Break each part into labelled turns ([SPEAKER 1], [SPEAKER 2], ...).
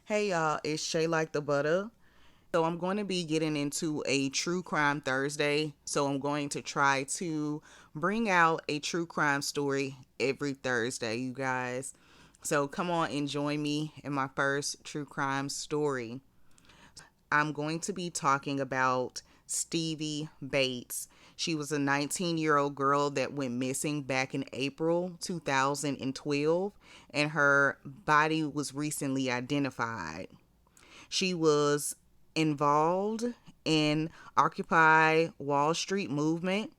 [SPEAKER 1] Hey y'all, it's Shay Like the Butter. So I'm going to be getting into a true crime Thursday. So I'm going to try to bring out a true crime story every Thursday, you guys. So come on and join me in my first true crime story. I'm going to be talking about Stevie Bates. She was a 19-year-old girl that went missing back in April 2012, and her body was recently identified. She was involved in Occupy Wall Street movement,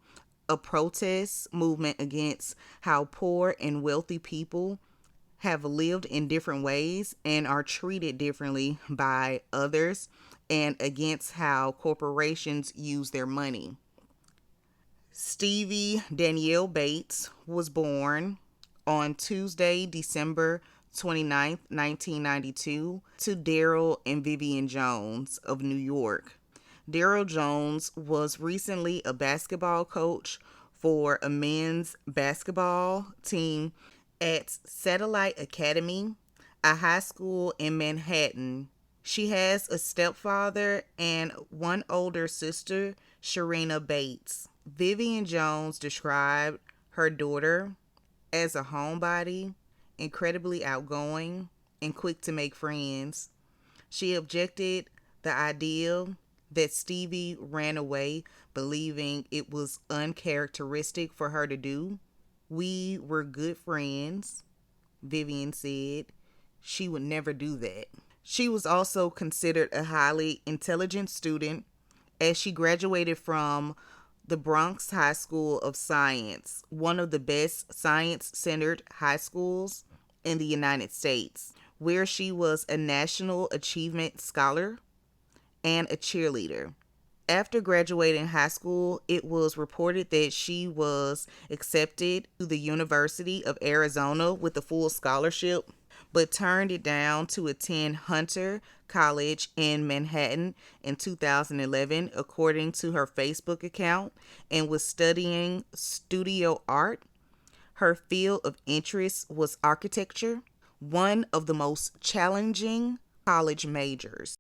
[SPEAKER 1] a protest movement against how poor and wealthy people have lived in different ways and are treated differently by others, and against how corporations use their money. Stevie Danielle Bates was born on Tuesday, December 29th, 1992, to Daryl and Vivian Jones of New York. Daryl Jones was recently a basketball coach for a men's basketball team at Satellite Academy, a high school in Manhattan. She has a stepfather and one older sister, Sharina Bates. Vivian Jones described her daughter as a homebody, incredibly outgoing, and quick to make friends. She objected the idea that Stevie ran away, believing it was uncharacteristic for her to do. We were good friends, Vivian said. She would never do that. She was also considered a highly intelligent student as she graduated from the Bronx High School of Science, one of the best science centered high schools in the United States, where she was a National Achievement Scholar and a cheerleader. After graduating high school, it was reported that she was accepted to the University of Arizona with a full scholarship, but turned it down to attend Hunter College in Manhattan in 2011, according to her Facebook account, and was studying studio art. Her field of interest was architecture, one of the most challenging college majors.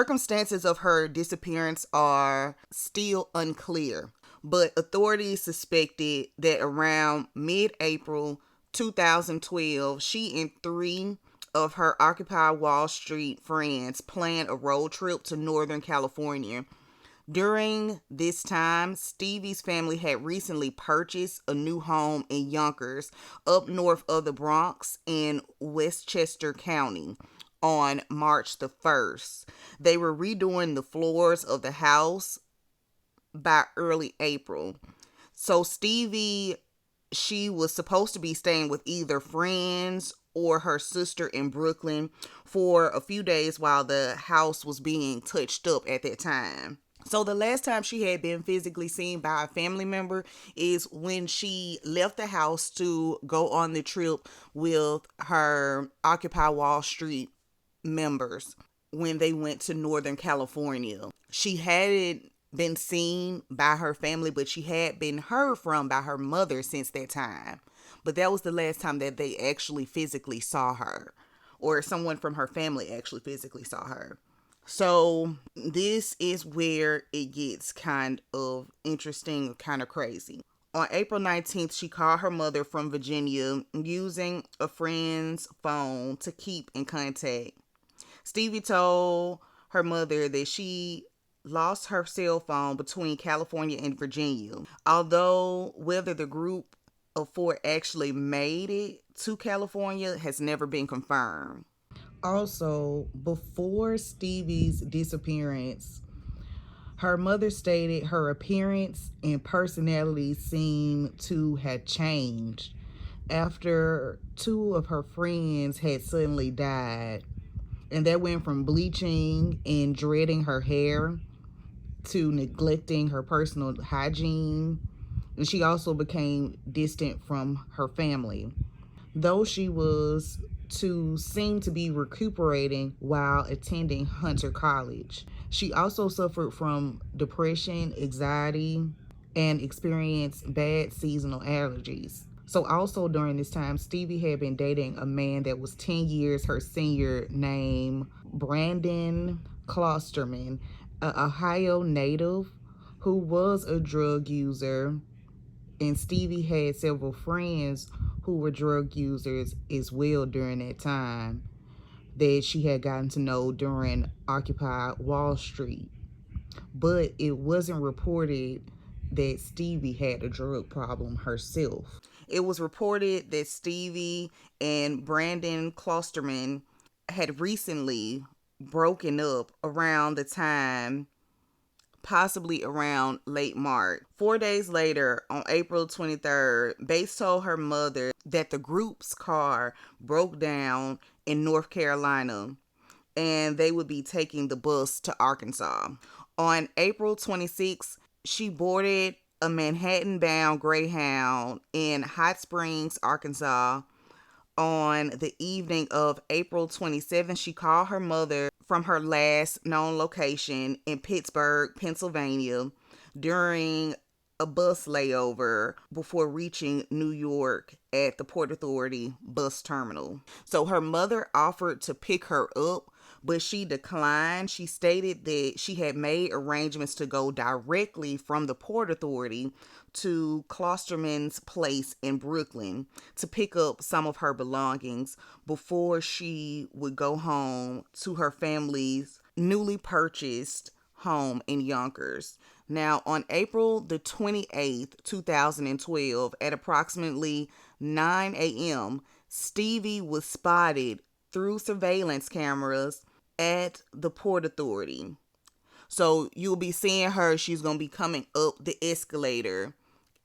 [SPEAKER 1] Circumstances of her disappearance are still unclear, but authorities suspected that around mid April 2012, she and three of her Occupy Wall Street friends planned a road trip to Northern California. During this time, Stevie's family had recently purchased a new home in Yonkers, up north of the Bronx in Westchester County on March the 1st. They were redoing the floors of the house by early April. So Stevie, she was supposed to be staying with either friends or her sister in Brooklyn for a few days while the house was being touched up at that time. So the last time she had been physically seen by a family member is when she left the house to go on the trip with her Occupy Wall Street members when they went to Northern California. She hadn't been seen by her family, but she had been heard from by her mother since that time. But that was the last time that they actually physically saw her, or someone from her family actually physically saw her. So this is where it gets kind of interesting, kind of crazy. On April 19th, she called her mother from Virginia using a friend's phone to keep in contact. Stevie told her mother that she lost her cell phone between California and Virginia. Although whether the group of four actually made it to California has never been confirmed. Also, before Stevie's disappearance, her mother stated her appearance and personality seemed to have changed after two of her friends had suddenly died. And that went from bleaching and dreading her hair to neglecting her personal hygiene. And she also became distant from her family. Though she was to seem to be recuperating while attending Hunter College, she also suffered from depression, anxiety, and experienced bad seasonal allergies. So also during this time, Stevie had been dating a man that was 10 years her senior named Brandon Klosterman, an Ohio native who was a drug user. And Stevie had several friends who were drug users as well during that time that she had gotten to know during Occupy Wall Street. But it wasn't reported that Stevie had a drug problem herself. It was reported that Stevie and Brandon Klosterman had recently broken up around the time, possibly around late March. 4 days later, on April 23rd, Bates told her mother that the group's car broke down in North Carolina and they would be taking the bus to Arkansas. On April 26th, she boarded a Manhattan-bound Greyhound in Hot Springs, Arkansas. On the evening of April 27th, she called her mother from her last known location in Pittsburgh, Pennsylvania, during a bus layover before reaching New York at the Port Authority bus terminal. So her mother offered to pick her up, but she declined. She stated that she had made arrangements to go directly from the Port Authority to Klosterman's place in Brooklyn to pick up some of her belongings before she would go home to her family's newly purchased home in Yonkers. Now, on April the 28th, 2012, at approximately 9 a.m., Stevie was spotted through surveillance cameras at the Port Authority. So you'll be seeing her. She's going to be coming up the escalator.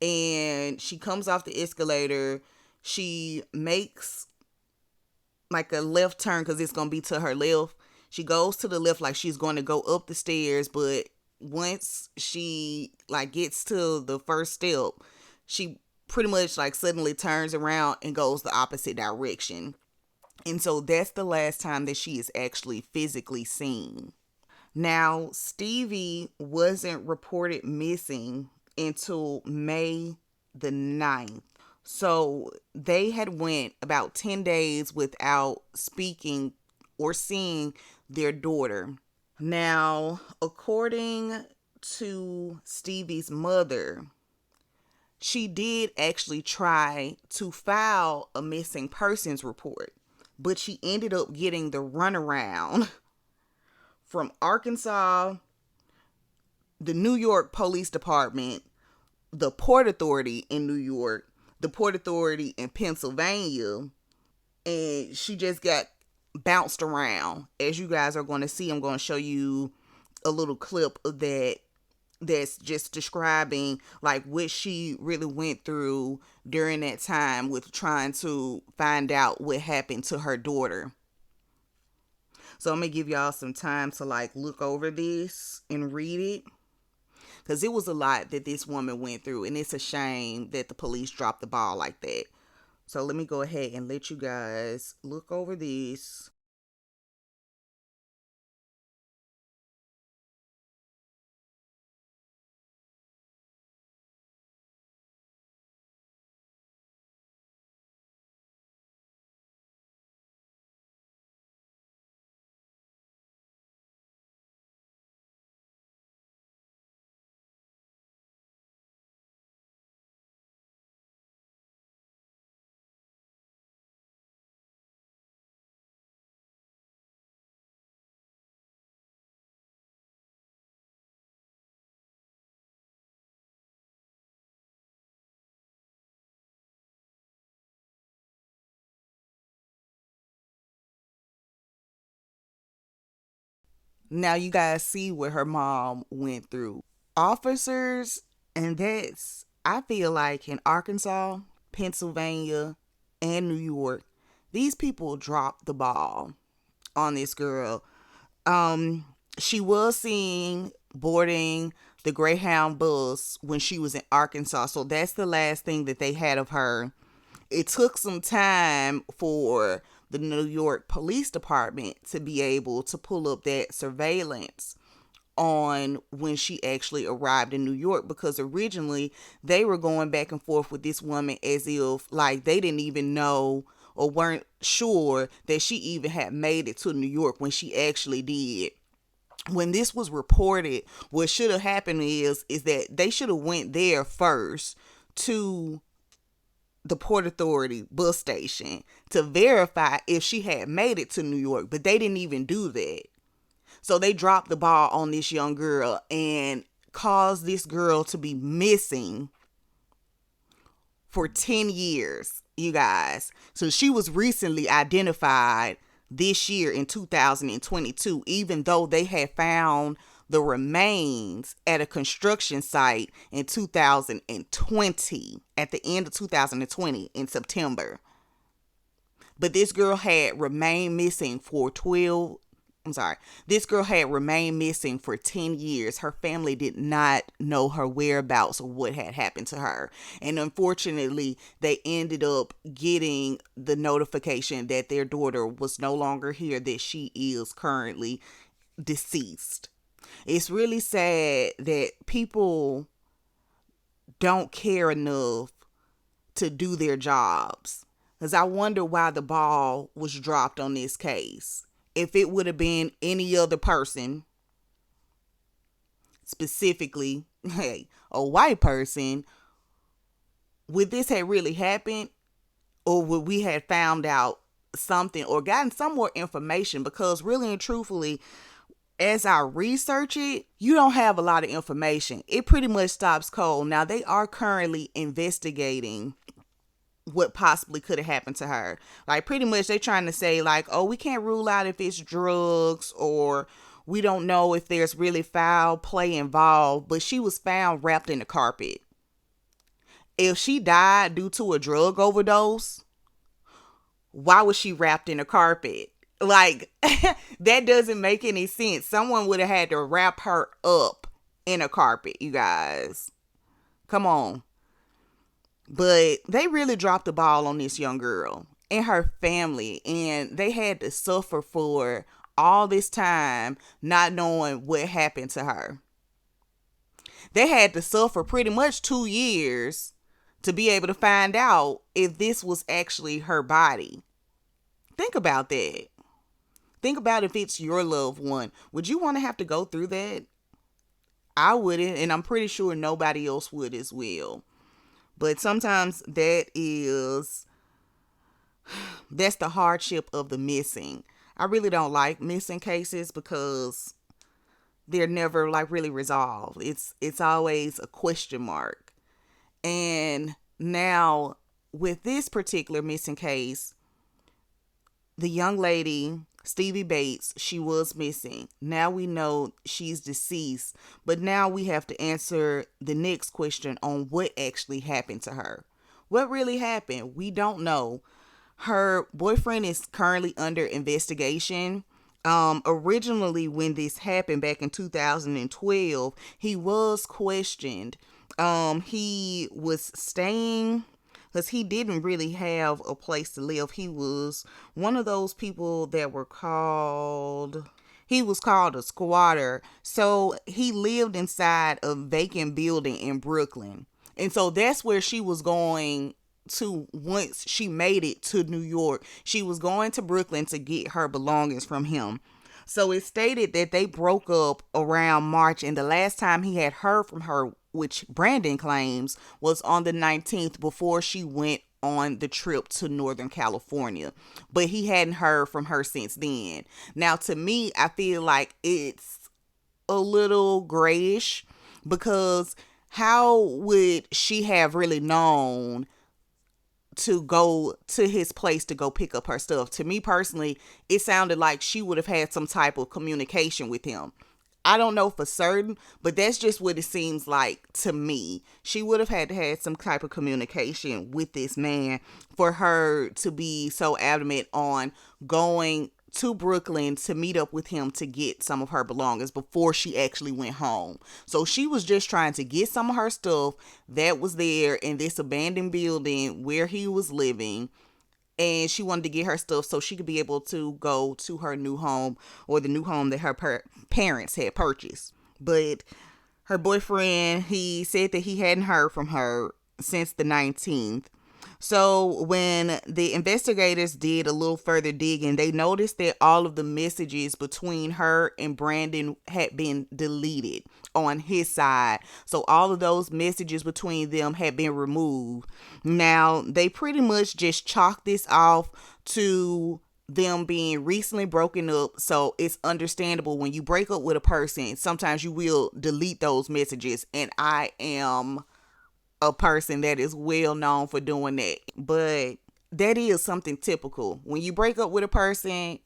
[SPEAKER 1] And she comes off the escalator. She makes like a left turn because it's going to be to her left. She goes to the left like she's going to go up the stairs. But once she like gets to the first step, she pretty much like suddenly turns around and goes the opposite direction. And so that's the last time that she is actually physically seen. Now, Stevie wasn't reported missing until May the 9th. So they had went about 10 days without speaking or seeing their daughter. Now, according to Stevie's mother, she did actually try to file a missing persons report, but she ended up getting the runaround from Arkansas, the New York Police Department, the Port Authority in New York, the Port Authority in Pennsylvania, and she just got bounced around. As you guys are going to see, I'm going to show you a little clip of that that's just describing like what she really went through during that time with trying to find out what happened to her daughter. So I'm gonna give y'all some time to like look over this and read it, because it was a lot that this woman went through, and it's a shame that the police dropped the ball like that. So let me go ahead and let you guys look over this. Now you guys see what her mom went through. Officers, and that's, I feel like in Arkansas, Pennsylvania, and New York, these people dropped the ball on this girl. She was seen boarding the Greyhound bus when she was in Arkansas, so that's the last thing that they had of her. It took some time for the New York Police Department to be able to pull up that surveillance on when she actually arrived in New York, because originally they were going back and forth with this woman as if like they didn't even know or weren't sure that she even had made it to New York when she actually did. When this was reported, what should have happened is that they should have went there first to the Port Authority bus station to verify if she had made it to New York, but they didn't even do that. So they dropped the ball on this young girl and caused this girl to be missing for 10 years, you guys. So she was recently identified this year in 2022, even though they had found the remains at a construction site in 2020, at the end of 2020 in September. But this girl had remained missing for 12 this girl had remained missing for 10 years. Her family did not know her whereabouts or what had happened to her. And unfortunately, they ended up getting the notification that their daughter was no longer here, that she is currently deceased. It's really sad that people don't care enough to do their jobs. Because I wonder why the ball was dropped on this case. If it would have been any other person, specifically, a white person, would this have really happened? Or would we have found out something or gotten some more information? Because really and truthfully, as I research it, you don't have a lot of information. It pretty much stops cold. Now, they are currently investigating what possibly could have happened to her. Like, pretty much they're trying to say like, oh, we can't rule out if it's drugs, or we don't know if there's really foul play involved, but she was found wrapped in the carpet. If she died due to a drug overdose, why was she wrapped in a carpet? Like, that doesn't make any sense. Someone would have had to wrap her up in a carpet, you guys. Come on. But they really dropped the ball on this young girl and her family, and they had to suffer for all this time not knowing what happened to her. They had to suffer pretty much 2 years to be able to find out if this was actually her body. Think about that. Think about if it's your loved one. Would you want to have to go through that? I wouldn't, and I'm pretty sure nobody else would as well. But sometimes that's the hardship of the missing. I really don't like missing cases because they're never like really resolved. It's always a question mark. And now with this particular missing case, the young lady, Stevie Bates, she was missing. Now we know she's deceased, but now we have to answer the next question on what actually happened to her. What really happened? We don't know. Her boyfriend is currently under investigation. Originally, when this happened back in 2012, he was questioned. He was staying, because he didn't really have a place to live. He was one of those people that were called, he was called a squatter. So he lived inside a vacant building in Brooklyn. And so that's where she was going to once she made it to New York. She was going to Brooklyn to get her belongings from him. So it stated that they broke up around March, and the last time he had heard from her, which Brandon claims, was on the 19th before she went on the trip to Northern California. But he hadn't heard from her since then. Now, to me, I feel like it's a little grayish, because how would she have really known to go to his place to go pick up her stuff? To me personally, it sounded like she would have had some type of communication with him. I don't know for certain, but that's just what it seems like to me. She would have had to have some type of communication with this man for her to be so adamant on going to Brooklyn to meet up with him to get some of her belongings before she actually went home. So she was just trying to get some of her stuff that was there in this abandoned building where he was living, and she wanted to get her stuff so she could be able to go to her new home, or the new home that her parents had purchased. But her boyfriend, he said that he hadn't heard from her since the 19th. So when the investigators did a little further digging, they noticed that all of the messages between her and Brandon had been deleted on his side. So all of those messages between them had been removed. Now, they pretty much just chalked this off to them being recently broken up. So it's understandable when you break up with a person, sometimes you will delete those messages. And I am a person that is well known for doing that. But that is something typical. When you break up with a person,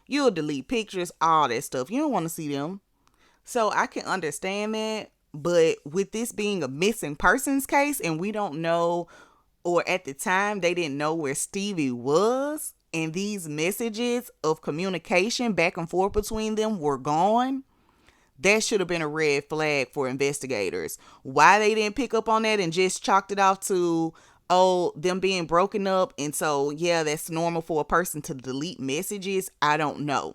[SPEAKER 1] you'll delete pictures, all that stuff. You don't want to see them. So I can understand that. But with this being a missing persons case and we don't know, or at the time they didn't know where Stevie was, and these messages of communication back and forth between them were gone, that should have been a red flag for investigators. Why they didn't pick up on that and just chalked it off to, oh, them being broken up, and so yeah, that's normal for a person to delete messages, I don't know.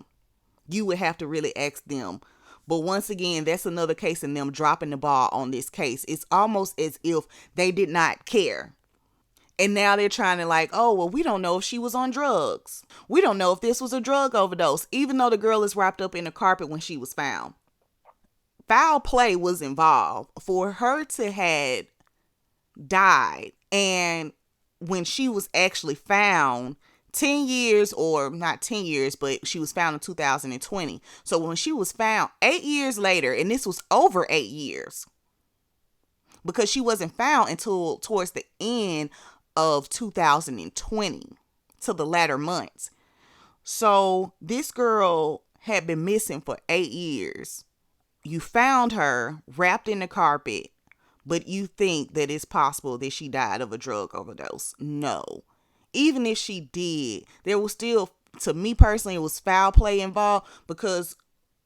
[SPEAKER 1] You would have to really ask them. But once again, that's another case in them dropping the ball on this case. It's almost as if they did not care. And now they're trying to like, oh, well, we don't know if she was on drugs. We don't know if this was a drug overdose, even though the girl is wrapped up in the carpet when she was found. Foul play was involved. For her to had died, and when she was actually found 10 years, or not 10 years, but she was found in 2020. So when she was found 8 years later, and this was over 8 years, because she wasn't found until towards the end of 2020, to the latter months. So this girl had been missing for 8 years. You found her wrapped in the carpet, but you think that it's possible that she died of a drug overdose. No. Even if she did, there was still, to me personally, it was foul play involved, because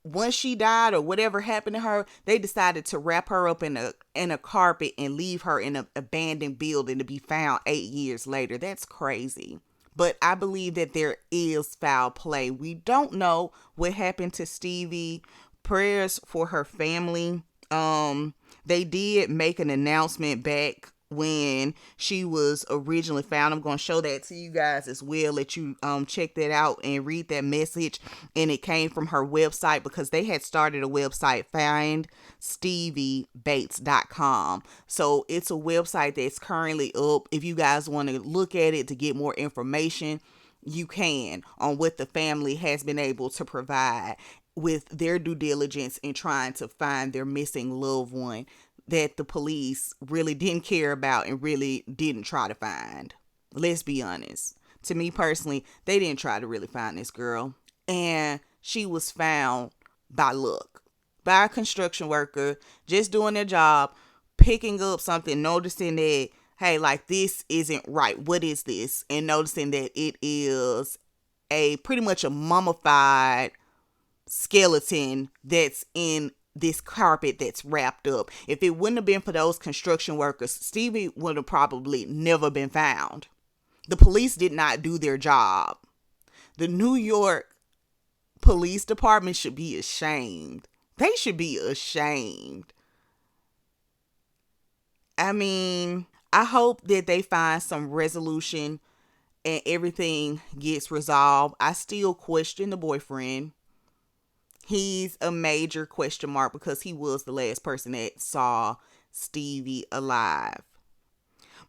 [SPEAKER 1] once she died or whatever happened to her, they decided to wrap her up in a carpet and leave her in an abandoned building to be found 8 years later. That's crazy. But I believe that there is foul play. We don't know what happened to Stevie. Prayers for her family. They did make an announcement back when she was originally found. I'm going to show that to you guys as well. Let you check that out and read that message. And it came from her website, because they had started a website, findsteviebates.com. So it's a website that's currently up. If you guys want to look at it to get more information, you can, on what the family has been able to provide with their due diligence in trying to find their missing loved one that the police really didn't care about and really didn't try to find. Let's be honest. To me personally, they didn't try to really find this girl. And she was found by luck, by a construction worker, just doing their job, picking up something, noticing that, hey, like, this isn't right. What is this? And noticing that it is pretty much a mummified skeleton that's in this carpet that's wrapped up. If it wouldn't have been for those construction workers, Stevie would have probably never been found. The police did not do their job. The New York Police Department should be ashamed. They should be ashamed. I mean, I hope that they find some resolution and everything gets resolved. I still question the boyfriend. He's a major question mark, because he was the last person that saw Stevie alive.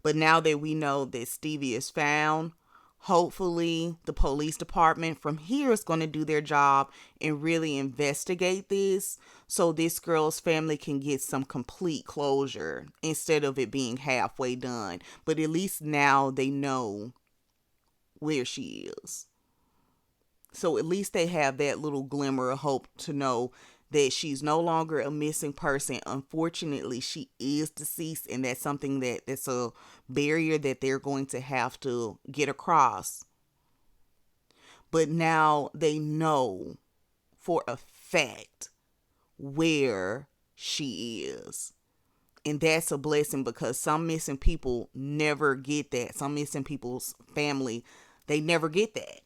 [SPEAKER 1] But now that we know that Stevie is found, hopefully the police department from here is going to do their job and really investigate this, so this girl's family can get some complete closure instead of it being halfway done. But at least now they know where she is. So at least they have that little glimmer of hope to know that she's no longer a missing person. Unfortunately, she is deceased, and that's something that's a barrier that they're going to have to get across. But now they know for a fact where she is. And that's a blessing, because some missing people never get that. Some missing people's family, they never get that.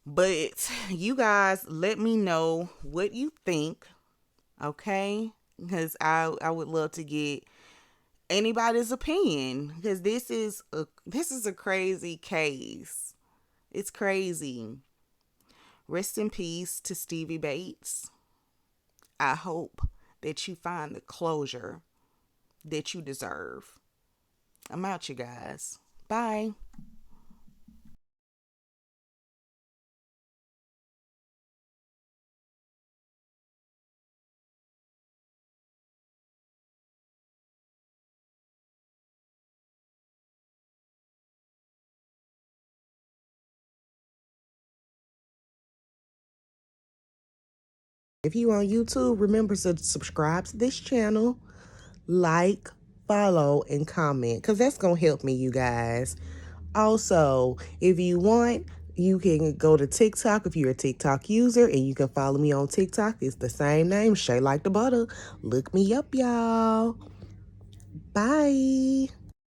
[SPEAKER 1] But you guys let me know what you think, okay? Because I would love to get anybody's opinion, because this is a crazy case. It's crazy. Rest in peace to Stevie Bates. I hope that you find the closure that you deserve. I'm out, you guys. Bye. If you on YouTube, remember to subscribe to this channel, like, follow, and comment, because that's going to help me, you guys. Also, if you want, you can go to TikTok if you're a TikTok user, and you can follow me on TikTok. It's the same name, Shay Like the Butter. Look me up, y'all. Bye.